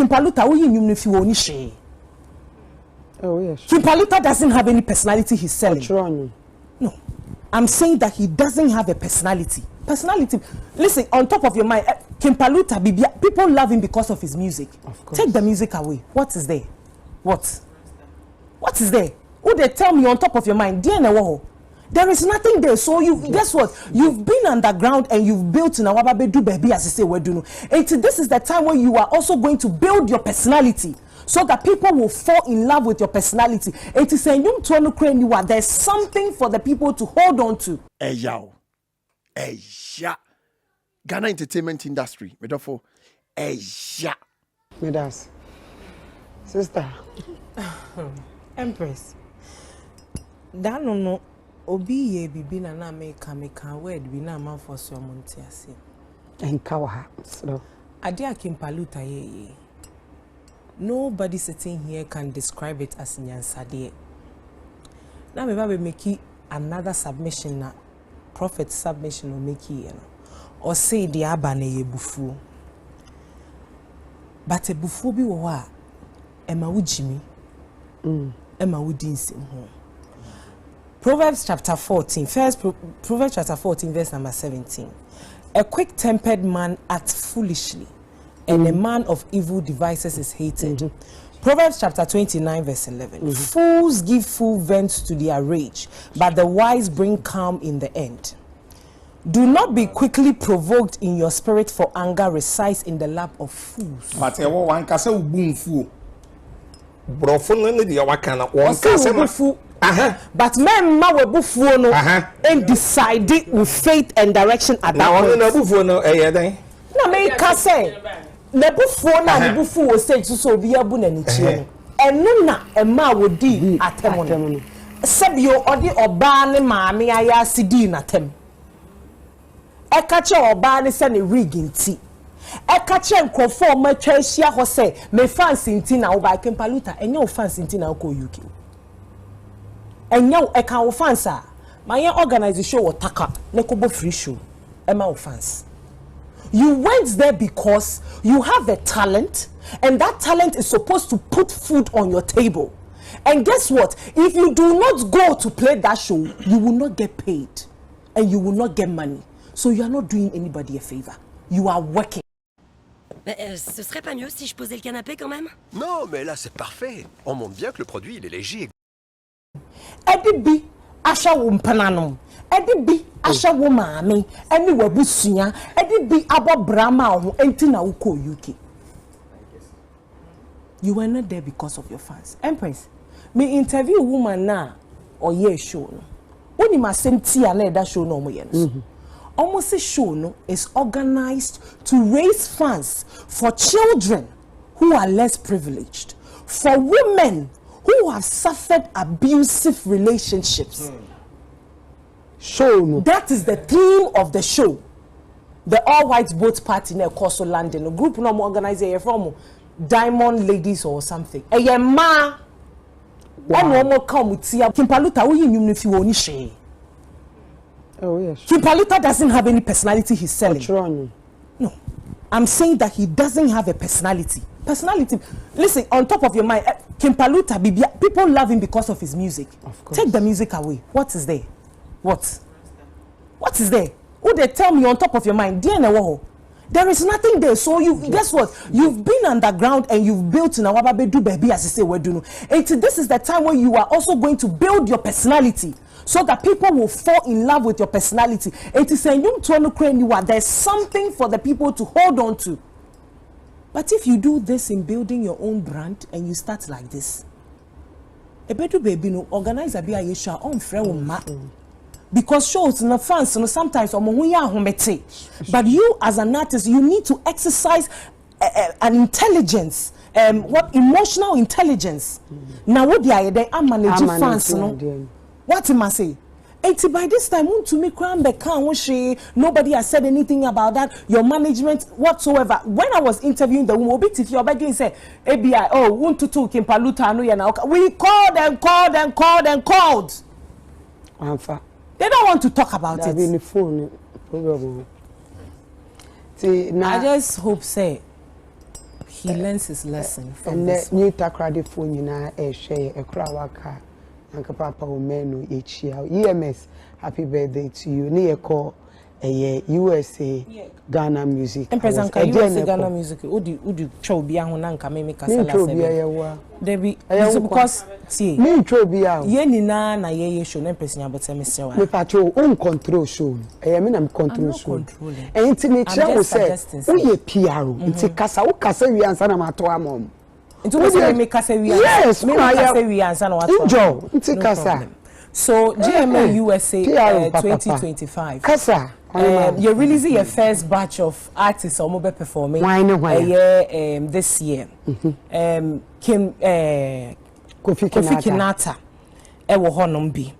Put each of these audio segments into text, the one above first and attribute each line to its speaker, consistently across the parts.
Speaker 1: Paluta, we if you only share.
Speaker 2: Oh yes.
Speaker 1: Paluta doesn't have any personality he's selling.
Speaker 2: What's wrong?
Speaker 1: No. I'm saying that he doesn't have a personality. Personality. Listen, on top of your mind, Paluta, people love him because of his music.
Speaker 2: Of course.
Speaker 1: Take the music away. What is there? What? What is there? Who they tell me on top of your mind? Dear Newo, there is nothing there. So you guess what? You've been underground and you've built in Awababedu baby, as you say, we do. And this is the time when you are also going to build your personality, so that people will fall in love with your personality. And to say you are, there's something for the people to hold on to.
Speaker 3: Hey yo, hey yeah, Ghana entertainment industry. Therefore, hey yeah,
Speaker 2: Medas, sister,
Speaker 1: Empress. That no obi ye bibi na na make word bi na man for so monti ase.
Speaker 2: Enkawa so.
Speaker 1: Ade akim Paluta ye. Nobody sitting here can describe it as nyansade. Now me ba make another submission na prophet submission or make you know. Or say the aba na ye bufu. But a bufu bi wo a ema wujimi. Ema wudin sim ho. Proverbs chapter 14, Proverbs chapter 14, verse number 17. A quick-tempered man acts foolishly, and a man of evil devices is hated. Proverbs chapter 29, verse 11. Fools give full vent to their rage, but the wise bring calm in the end. Do not be quickly provoked in your spirit, for anger resides in the lap of fools.
Speaker 4: But one can say boom fool. Brofun the wakana one can say
Speaker 1: but men ma we bufuo no and decided with faith and direction at that point.
Speaker 4: Now bufuo no den.
Speaker 1: Na me ka say na bufuo na ne bufuo stage so bi abu na ni chie. Enu na ema wodi atemo no. Sebio odi oba ne maame aya sidi na tem. E ka che oba ne se ne rig nti. E ka che nkrofo ma twa hia ho se me fans nti na wo ba Paluta enye wo fans nti na wo ko UK. And now I can fans my organization will taka nekobo free show Emma fans. You went there because you have a talent, and that talent is supposed to put food on your table. And guess what? If you do not go to play that show, you will not get paid and you will not get money. So you are not doing anybody a favor. You are working.
Speaker 5: Ce serait pas mieux si je posais le canapé quand même?
Speaker 6: Non, mais là c'est parfait. On montre bien que le produit il est léger.
Speaker 1: Edibi asha wo mpananom edibi asha wo maame eni wabusuya edibi abo brama ho enti na wo ko UK. You were not there because of your fans. Empress, me interview woman na oye show no woni masem ti na eda show no omoye no. Almost show no is organized to raise funds for children who are less privileged, for women who have suffered abusive relationships.
Speaker 2: Show.
Speaker 1: That is the theme of the show. The all-white boat party near Coastal London. A group no organizer from Diamond Ladies or something. A ma. And no more come with Paluta. We if you only share.
Speaker 2: Oh yes.
Speaker 1: Paluta doesn't have any personality he's selling.
Speaker 2: What's wrong?
Speaker 1: No. I'm saying that he doesn't have a personality. Personality. Listen, on top of your mind, Paluta, people love him because of his music.
Speaker 2: Of course.
Speaker 1: Take the music away. What is there? What? What is there? Who they tell me on top of your mind? Dear Newo, there is nothing there. So you guess what? You've been underground and you've built in Awababedu baby, as you say, we do. And this is the time when you are also going to build your personality, so that people will fall in love with your personality. And to say there's something for the people to hold on to. But if you do this in building your own brand and you start like this, a better baby no organize a be a show on friend ma. Because shows no fans no sometimes but you as an artist you need to exercise an intelligence, what emotional intelligence. Now what they are managing fans no. What am I say? By this time, nobody has said anything about that. Your management whatsoever. When I was interviewing the woman, if you're begging, say, ABI, oh, want to talk in Paluta, we called and called and called and called. They don't want to talk about it.
Speaker 2: See,
Speaker 1: I just hope, say, he learns his lesson from
Speaker 2: and
Speaker 1: this.
Speaker 2: new takrade phone nyina share e kura waka anka papa o menu echia EMS happy birthday to you ni e call USA Ghana music
Speaker 1: and present ka USA Ghana music udi twa obi aho na nka me kasa la sebe there be because see
Speaker 2: me twa obi aho
Speaker 1: ye nina na ye show na person abota me sewa
Speaker 2: me pacho on control show me na me control show enti me kira wo say wo ye PR enti kasa wo kasa wi ansa na mato amom
Speaker 1: enti wo say me kasa wi
Speaker 2: yes
Speaker 1: me kasa wi ansa na wato
Speaker 2: enjoy enti kasa
Speaker 1: so GMA USA 2025
Speaker 2: kasa
Speaker 1: you're releasing your first batch of artists or mobile performing this year. Kim Kofi Kinata ewo honom bi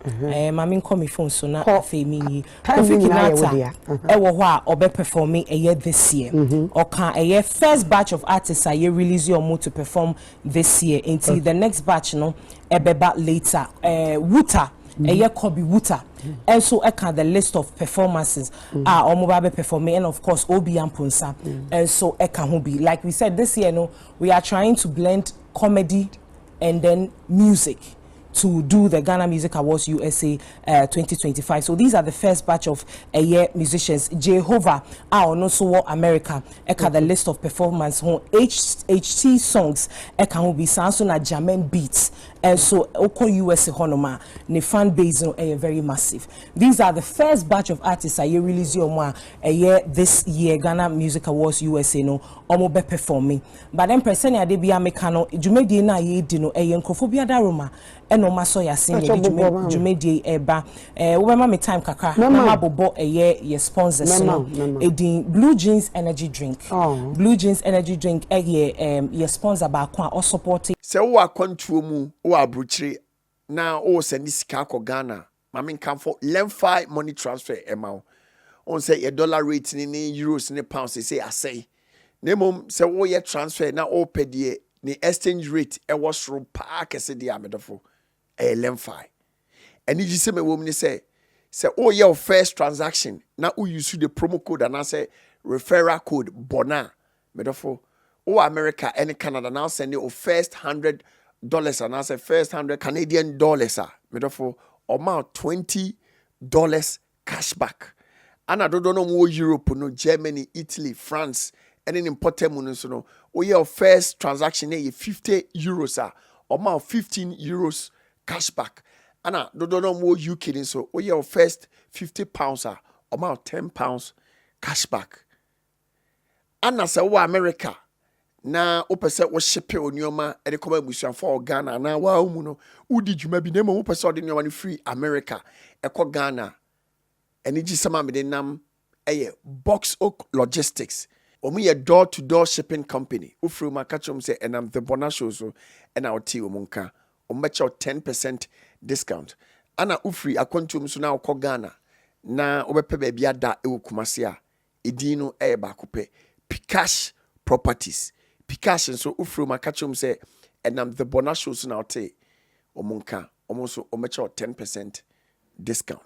Speaker 1: mama nko me phone so na afi mi Kofi Kinata ewo ho a obe performing this year oka first batch of artists are release your mo to perform this year until the next batch no ebeba later Wuta Kobe Wuta and so I can the list of performances are mobile performing and of course Obi and Punsa and so I can be like we said this year no we are trying to blend comedy and then music to do the Ghana Music Awards USA 2025. So these are the first batch of musicians. Jehovah are also America. Eka the list of performance on HT songs. Eka will be Samson na German beats. And so Oko USA Honoma, the fan base very massive. These are the first batch of artists I release your this year Ghana Music Awards USA no omo be performing. But then person ya de bia mekano djumedi na ye di no enkrofobia daroma no maso ya sing djumedi eba wo me time kakra na bobo ye sponsors no edin Blue Jeans energy drink. Blue Jeans energy drink ye sponsor ba kwa o support
Speaker 3: se wo akwantuo mu wo abrochire na wo send sika ko Ghana mama nkan for Lemfi money transfer ema on say your dollar rate ni euros ni pounds say asay nemom se wo ye transfer na o pedie ni exchange rate e was ro pa kese dia medofo Lemfi eni ji se me wo ni say o your first transaction na u use the promo code and say referral code Bonah medofo o America and Canada now send you first $100 and I say first $100 Canadian dollars medofo amount $20 cashback. And I don't know more Europe, no Germany, Italy, France, and then important money no. O your first transaction here €50 amount €15 cashback. And I don't know more UK so o your first £50 amount £10 cashback. And I say o America na opese wo shipe onioma e de koba busuan for Ghana na wa mu no udi djuma bi na mo opese ode onioma ni free America e ko Ghana eni gi sama me de nam Box Oak Logistics omu ye door to door shipping company ufru ma kachom say enam TheBonahShow so and our tea omunka ombecha 10% discount ana ufri akwantum so na ko Ghana na obepe ba bia da e Kumasi a edin no ba kope Pikash Properties Pikash so ufru makachum say enam TheBonahShow so na ote omunka omo so omecha 10% discount